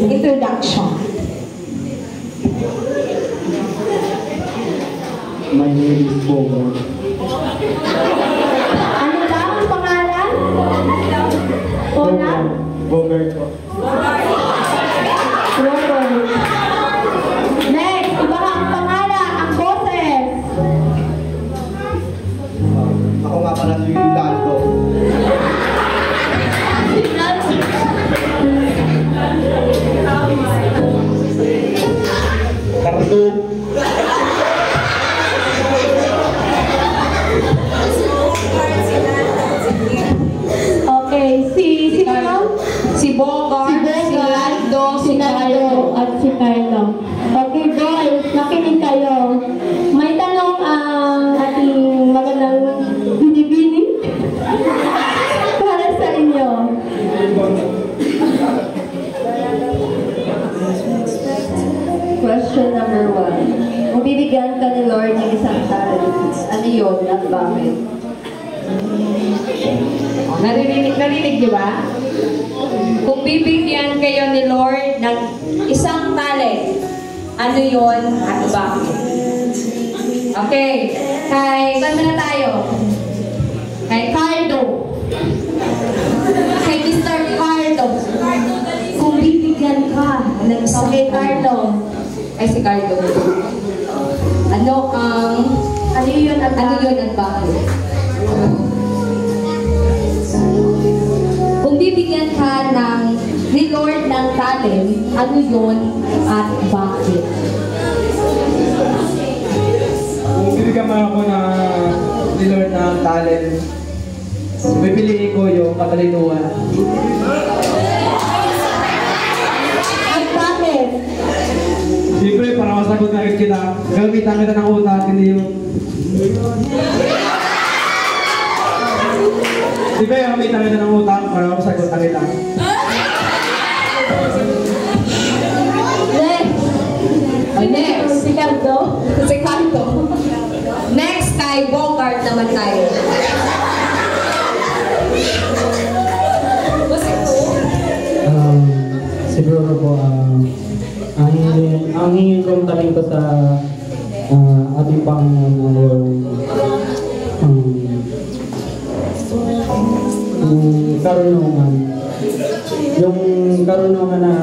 Introduction. My name is Bogart. Ano daw ang pangalan? Bogart? Bogart po. Bogart. Next, iba ang pangalan, ang boses. Ako nga pala si Lando. Kardog. Okay, si Bogart, si Lando, si Carlo, at si Carlo. Okay, boys, nakinig kayo. May tanong ang ating magandang binibini para sa inyo. Question number 1. Kung bibigyan ka ni Lord ng isang talent, ano yun at bakit? Narinig niyo ba? Kung bibigyan kayo ni Lord ng isang talent, ano yun at bakit? Okay, saan na tayo? Kay Cardo. Kay Mr. Cardo. Kung bibigyan ka ng isang Cardo. Ay, si Cardo. Ano yun at bakit? Kung bibigyan ka ni Lord ng talent, ano yun at bakit? Kung bibigyan mo ako ni Lord ng talent, pipiliin ko yung katalinuhan. At bakit? Siyempre, para masagot na rin kita, gamitan kita ng utak, hindi yung... Siyempre, gamitan kita ng utak para masagot na kita. Next. Si Cardo. Si Cardo. Next kay Bogart naman tayo. Siguro po, ang hingin kong talento sa ating Panginoon ay yung karunungan. Yung karunungan na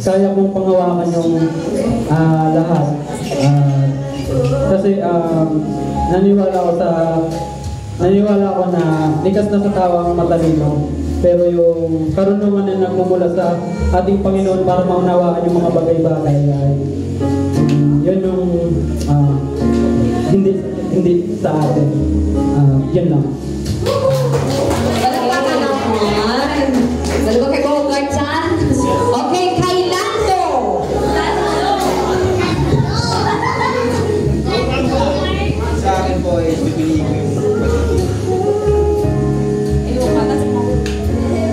kaya kong panghawakan yung lahat. Kasi naniwala ako na likas na sa tao ang matalino. Pero yung karunungan na nagmumula sa ating Panginoon para maunawaan yung mga bagay-bagay ay yun yung hindi sa atin. Yun lang. Dalawa kay Bogart dyan. Okay, kay Lando. Sa akin po ay pipiliin ko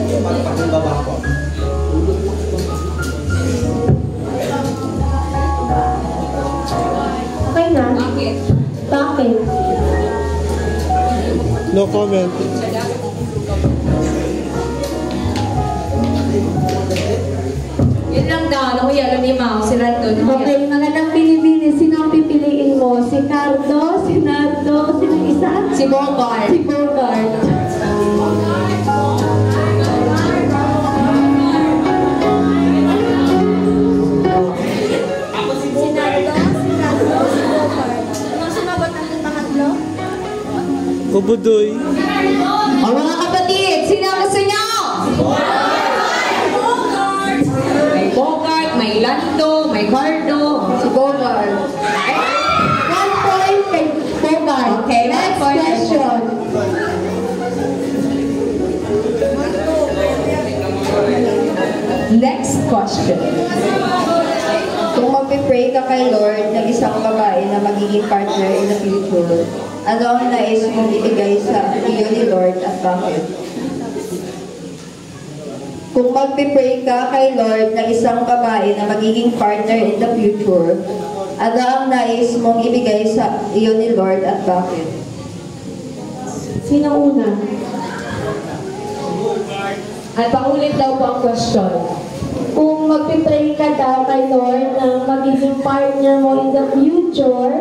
yung pagpakumbaba ko. Okay na? Bakit? Bakit? No comment. na, nakuya lang yung mouse, si Rando, Okay, magandang binibini. Sino ang pipiliin mo? Si Cardo, si Nardo, sino isa? Si Bogart. Si Bogart. Kubudoy. O mga kapatid, sino ang gusto nyo? May Bogart, may Lando, may Cardo. Si Bogart. 1 point kay Bogart. Okay, Next 1 point. question. Next question. Kung magpipray ka kay Lord ng isang babae na magiging partner in the future, ano ang nais mong ibigay sa iyo ni Lord at bakit? Kung magpipray ka kay Lord ng isang babae na magiging partner in the future, ano ang nais mong ibigay sa iyo ni Lord at bakit? Sino una? At paulit daw po ang question. Kung magpipray ka daw kay Lord na magiging partner mo in the future,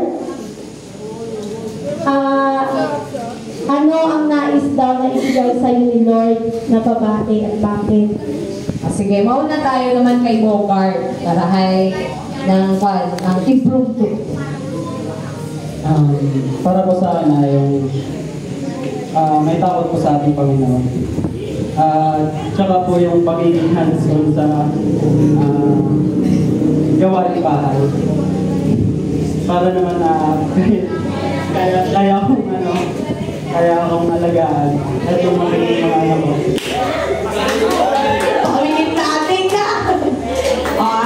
ano ang nais daw na ibigay sa iyo ni Lord na babae at bakit? Sige, mauna tayo naman kay Bogart para ay ng improve. Para po sa akin yung may takot po sa ating Panginoon. Tsaka po yung pagiging hands-on sa gawain bahay. Para naman kaya akong alagaan at yung magiging mga anak ko. Pamilit natin na!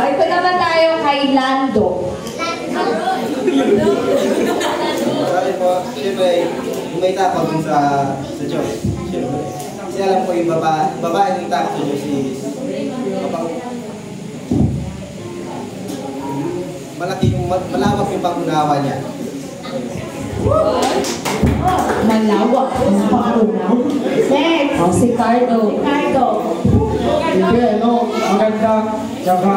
Ito naman tayo kay Lando. Sabi po, siyempre, may takot dun sa Diyos. Siyempre. Kasi alam ko yung babae yung takot sa Diyos is malawak yung pag-unawa niya. Malawak ang pag-unaw. Next! Si Cardo. Cardo. Hindi, maganda. Tsaka,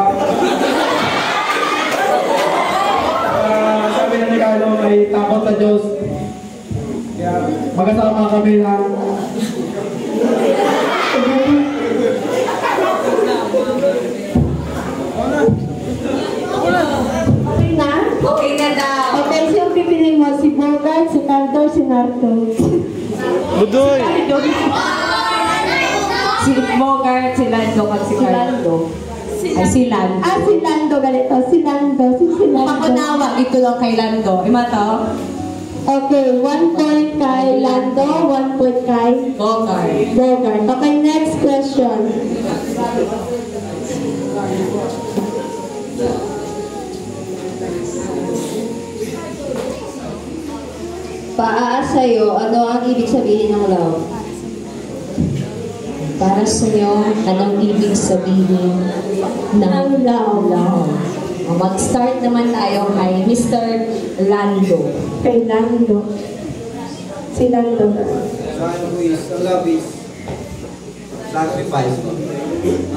sabi na ni Carlo, may takot sa Diyos. Kaya, magkasama kami lang. Okay na? Okay na daw. Okay, sino pipiliin mo? Si Bogart, si Cardo, si Nardo? Budoy! Si Bogart, si Lando, at si Cardo. Ay, si Lando. Si Lando, ganito. Si Lando. Si Lando. Pakunawa, ito lang kay Lando. Imato? Okay, 1 point kay Lando, 1 point kay Bogart. Bogart. Okay, next question. Paaasayo, ano ang ibig sabihin ng love? Para sa iyo, anong ibig sabihin ng love? Mag-start naman tayo kay Mr. Lando. Kay Lando. Si Lando. Sa akin po is, ang love is sacrifice po.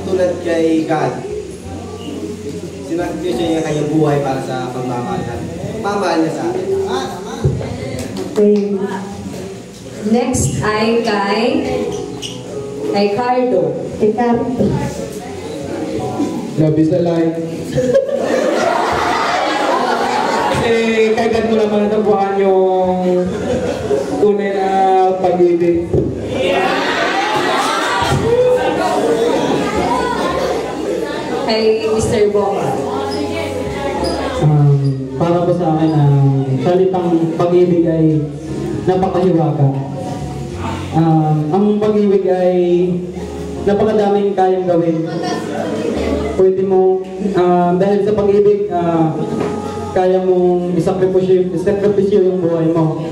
Tulad kay God. Sinakripisyo niya yung kanyang buhay para sa pagmamahal natin. Pagmamahal niya sa atin. Okay. Next ay kay Cardo. Kay Cardo. Love is alive. Kasi kay God mo naman natabuhan yung tunay na pag-ibig. Kay Mr. Bogart. Para po sa akin, salitang pag-ibig ay napakahiwaga. Ang pag-ibig ay napakadaming kayang gawin. Pwede mo, dahil sa pag-ibig, kaya mong isakripisyo yung buhay mo.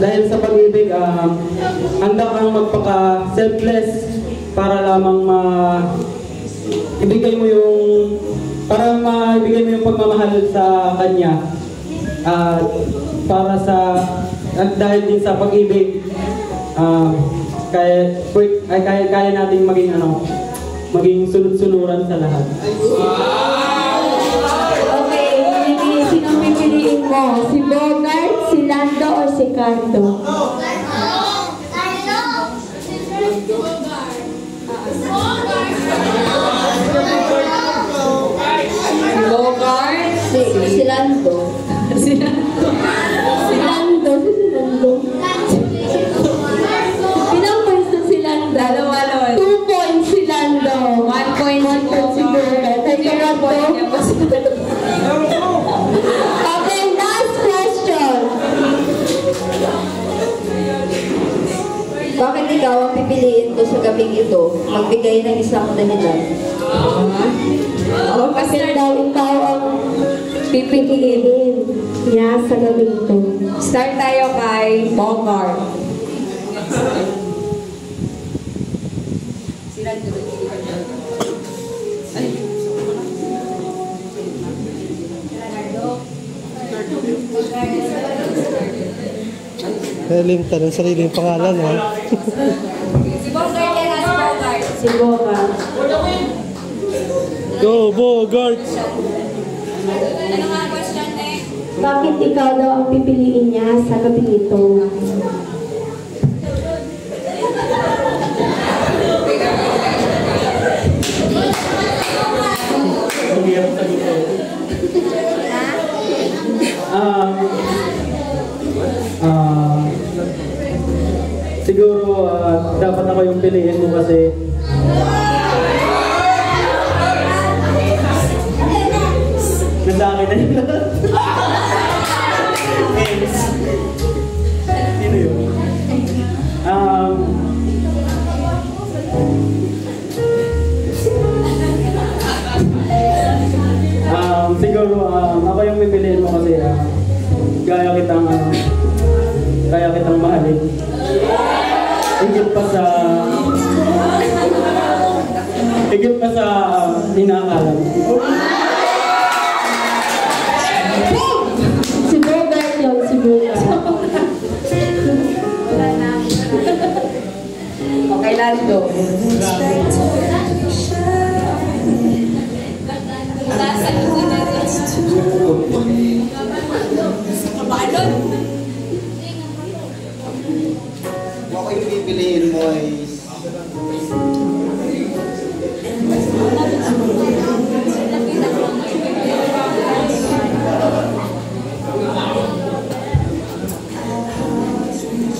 Dahil sa pag-ibig, handa kang magpaka-selfless para lamang ibigay mo yung maibigay mo yung pagmamahal sa kanya. Dahil din sa pag-ibig, kaya nating maging maging sunod-sunuran sa lahat. Okay, sinong pipiliin mo? Si Bogart, si Lando, o si Cardo? Bogart. Si Lando. Si Lando. Ilang points na si Lando? Dalawa. 2 points si Lando. 1 point si Bogart. Thank you, Okay, last question. Bakit ikaw ang pipiliin ko sa gabing ito? Magbigay ng isang dahilan. Kasi daw ikaw ang pipiliin niya sa gabi ito. Start tayo kay Bogart. Kalimutan ang sariling pangalan, ha? Si Bogart yan, si Bogart. Si Bogart. Go, Bogart! Ano nga question, eh? Bakit ikaw daw ang pipiliin niya sa gabi ito? Siguro dapat ako yung piliin mo kasi nasa akin na yun. Sino yun? Siguro ako yung pipiliin mo kasi kaya kitang mahalin. Higit pa sa inakala mo. Si Bogart yun, si Bogart. Okay, Lando. Kung ako yung pipiliin mo ay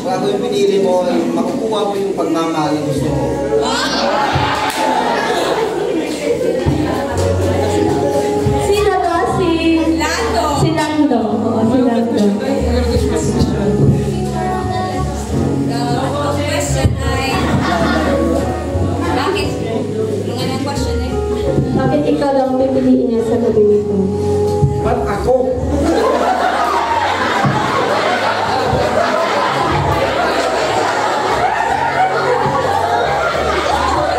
kung ako yung pinili mo ay makukuha mo yung pagmamahal na gusto mo. Sino to? Lando. Si Lando. Oo, si Lando. Question ay, bakit? Yung anong question eh? Bakit ikaw daw ang pipiliin niya sa gabi ito? Ba't ako?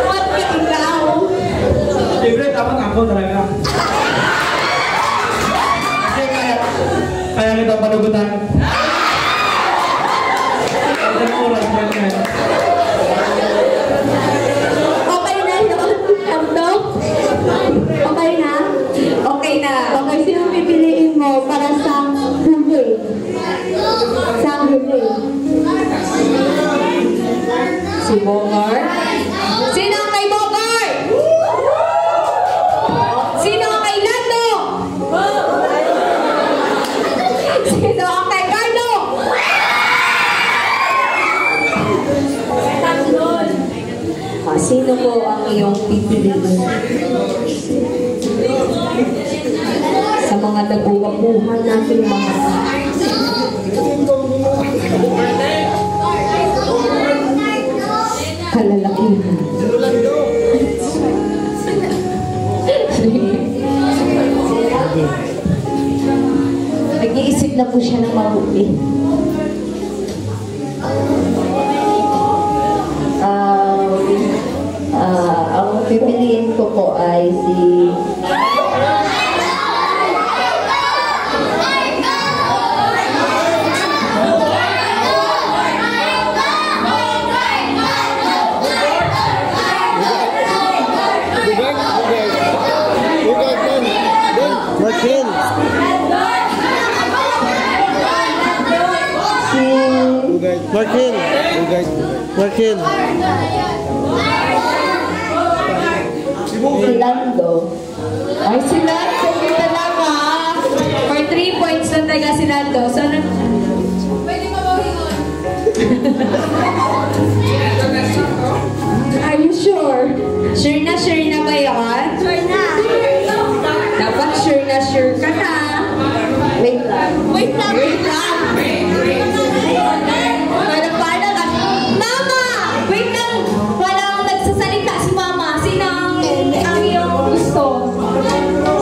Bakit ikaw? Siyempre, dapat ako talaga. Kasi kaya kita panugutan. Kasi mo oras mo yan. Okay na yun? Lando? Okay na? Okay na. Okay, sino pipiliin mo para sa huli? Sa huli. Si Bogart. Sino ang kay Bogart? Sino ang kay Lando? Sino ang kay Carlo? Sino po ang iyong pipiliin? Sa mga nag-uwapuhan natin mga kalalakihan. Nag-iisip na po siya ng mabuti. Ang pipiliin ko po ay si Markin. Markin. Si Lando. Ay, si Lando. Yung talaga. For 3 points na talaga si Lando. So, are you sure? Sure na ba yun? Sure na. Dapat sure ka na. Wait lang. Paano ka? Mama! Wait lang! Walang nagsasalita si Mama. Sino ang iyong gusto?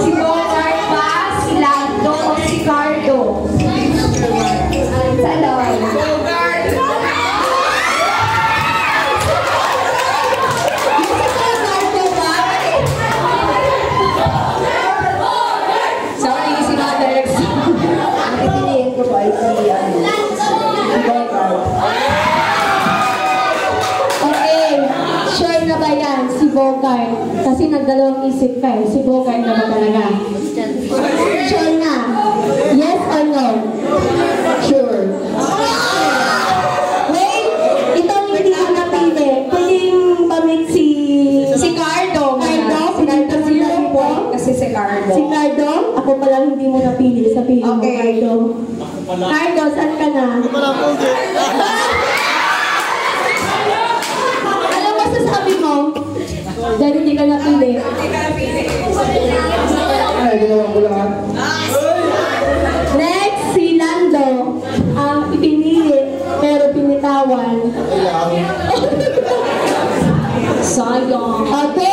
Si Bogart ba? Si Lando o si Cardo? Salon. Sorry, si Mother. Ang pipiliin ko po ay si Bogart. Okay, sure na ba yan si Bogart? Kasi nagdalawang isip ka eh. Si Bogart na ba talaga? Sure na? Yes or no? Sure. Wait, itong hindi ko napili. Pwedeng pamit si Cardo. Si Cardo sila po. Kasi si Cardo. Si Cardo, ako palang hindi mo napili. Sabihin mo, Okay. Cardo. Cardo, saan ka na? Ano masasabi mo? Dahil hindi ka napili. Ay, ginawa ko lahat. Next, si Lando. Ang ipinili, pero pinitawan. Sayang. Okay.